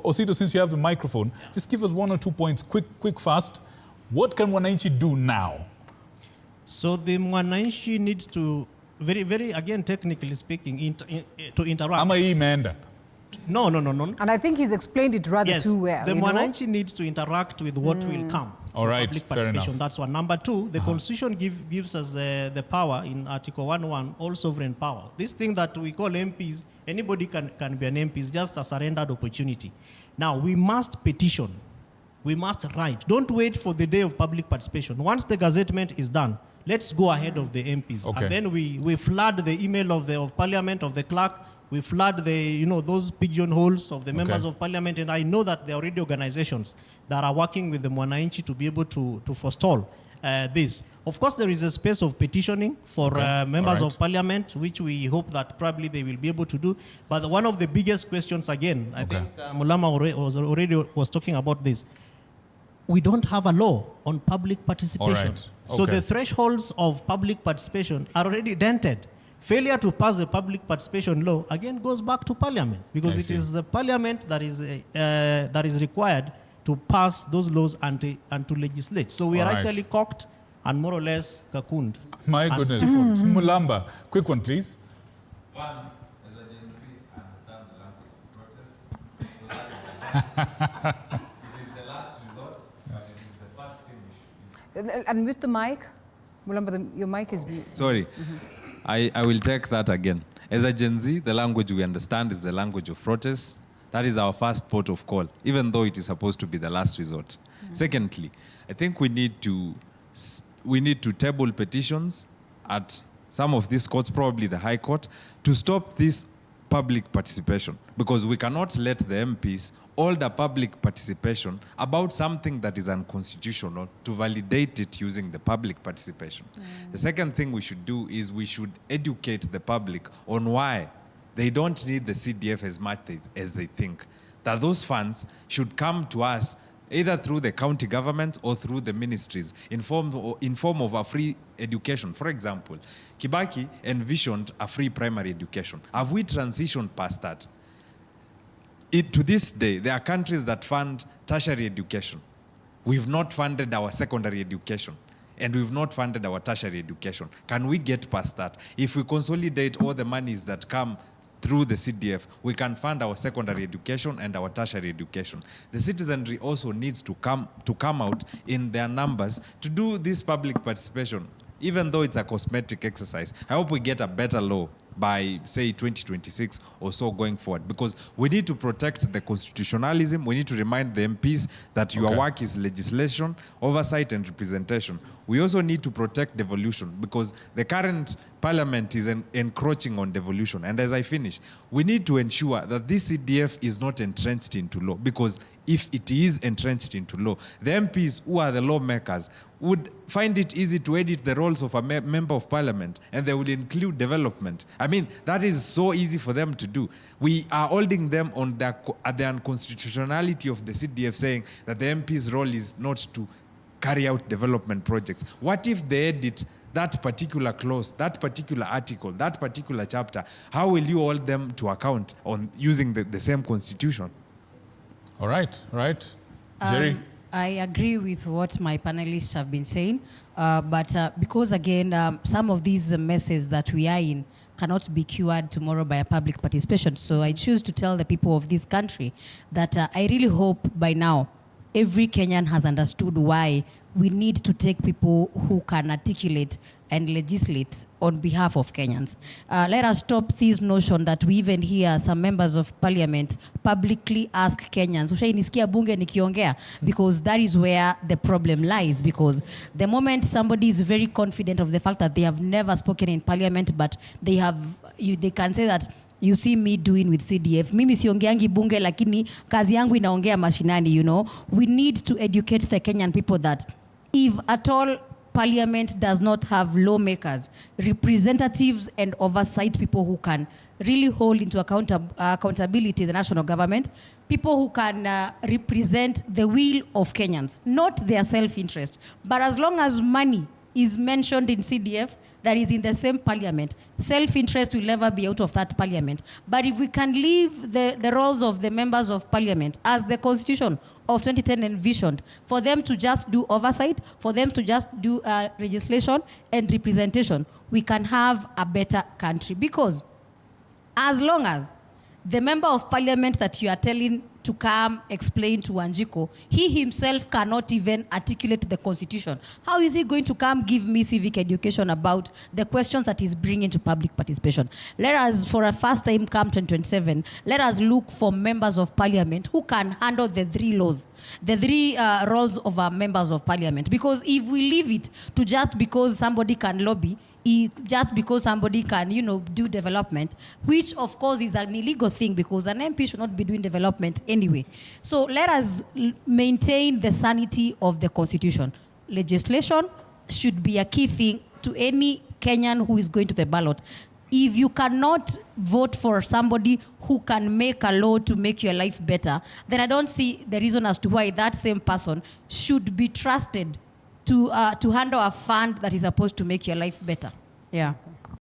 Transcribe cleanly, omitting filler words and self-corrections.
Osito, since you have the microphone, just give us 1 or 2 points, quick, fast. What can Wananchi do now? So the Wananchi needs to, very, again, technically speaking, to interact. I'm a emenda. No. And I think he's explained it rather too well. The Wananchi needs to interact with what will come. All right, public fair participation. enough. That's one. Number two, the Constitution gives us the power in Article 1.1, all sovereign power. This thing that we call MPs, anybody can be an MP, is just a surrendered opportunity. Now, we must petition. We must write. Don't wait for the day of public participation. Once the gazettement is done, let's go ahead of the MPs. Okay. And then we flood the email of Parliament, of the clerk. We flood those pigeonholes of the members of Parliament. And I know that there are already organizations that are working with the Mwananchi to be able to forestall this. Of course, there is a space of petitioning for members of Parliament, which we hope that probably they will be able to do. But one of the biggest questions, again, I think Mulama was talking about this. We don't have a law on public participation. So the thresholds of public participation are already dented. Failure to pass a public participation law, again, goes back to Parliament, because it is the Parliament that is required to pass those laws and to legislate. So we are actually cocked and more or less cocooned. My goodness. Mulamba, quick one, please. One, as a Gen Z, I understand the language of protest. It is the last resort, but it is the first thing we should do. And with the mic, Mulamba, your mic is... Sorry. I will take that again. As a Gen Z, the language we understand is the language of protest. That is our first port of call, even though it is supposed to be the last resort. Secondly, I think we need to table petitions at some of these courts, probably the High Court, to stop this public participation, because we cannot let the MPs hold a public participation about something that is unconstitutional to validate it using the public participation. The second thing we should do is we should educate the public on why they don't need the CDF as much as they think. That those funds should come to us either through the county government or through the ministries in form of a free education. For example, Kibaki envisioned a free primary education. Have we transitioned past that? To this day, there are countries that fund tertiary education. We've not funded our secondary education, and we've not funded our tertiary education. Can we get past that? If we consolidate all the monies that come through the CDF, we can fund our secondary education and our tertiary education. The citizenry also needs to come out in their numbers to do this public participation, even though it's a cosmetic exercise. I hope we get a better law by, say, 2026 or so going forward, because we need to protect the constitutionalism. We need to remind the MPs that your work is legislation, oversight, and representation. We also need to protect devolution, because the current Parliament is encroaching on devolution. And as I finish, we need to ensure that this CDF is not entrenched into law, because if it is entrenched into law, the MPs who are the lawmakers would find it easy to edit the roles of a member of Parliament, and they would include development. I mean, that is so easy for them to do. We are holding them on the unconstitutionality of the CDF, saying that the MP's role is not to carry out development projects. What if they edit that particular clause, that particular article, that particular chapter? How will you hold them to account on using the same constitution? All right. Njeri? I agree with what my panelists have been saying, but because, again, some of these messes that we are in cannot be cured tomorrow by a public participation. So I choose to tell the people of this country that I really hope by now every Kenyan has understood why we need to take people who can articulate and legislate on behalf of Kenyans. Let us stop this notion that we even hear some members of Parliament publicly ask Kenyans, "Ushainisikia bunge nikiongea?" Because that is where the problem lies. Because the moment somebody is very confident of the fact that they have never spoken in Parliament, but they can say that, "You see me doing with CDF. Mimi siongeangi bunge, lakini kazi yangu inaongea mashinani," you know. We need to educate the Kenyan people that if at all Parliament does not have lawmakers, representatives, and oversight people who can really hold into accountability the national government, people who can represent the will of Kenyans, not their self-interest. But as long as money is mentioned in CDF, that is in the same parliament, self-interest will never be out of that parliament. But if we can leave the roles of the members of parliament as the constitution of 2010 envisioned, for them to just do oversight, for them to just do legislation and representation, we can have a better country. Because as long as the member of parliament that you are telling to come explain to Wanjiku, he himself cannot even articulate the constitution, how is he going to come give me civic education about the questions that he's bringing to public participation? Let us, for a first time come 2027, let us look for members of parliament who can handle the three laws, the three roles of our members of parliament. Because if we leave it to just because somebody can lobby, just because somebody can, do development, which of course is an illegal thing because an MP should not be doing development anyway. So let us maintain the sanity of the constitution. Legislation should be a key thing to any Kenyan who is going to the ballot. If you cannot vote for somebody who can make a law to make your life better, then I don't see the reason as to why that same person should be trusted to handle a fund that is supposed to make your life better. Yeah.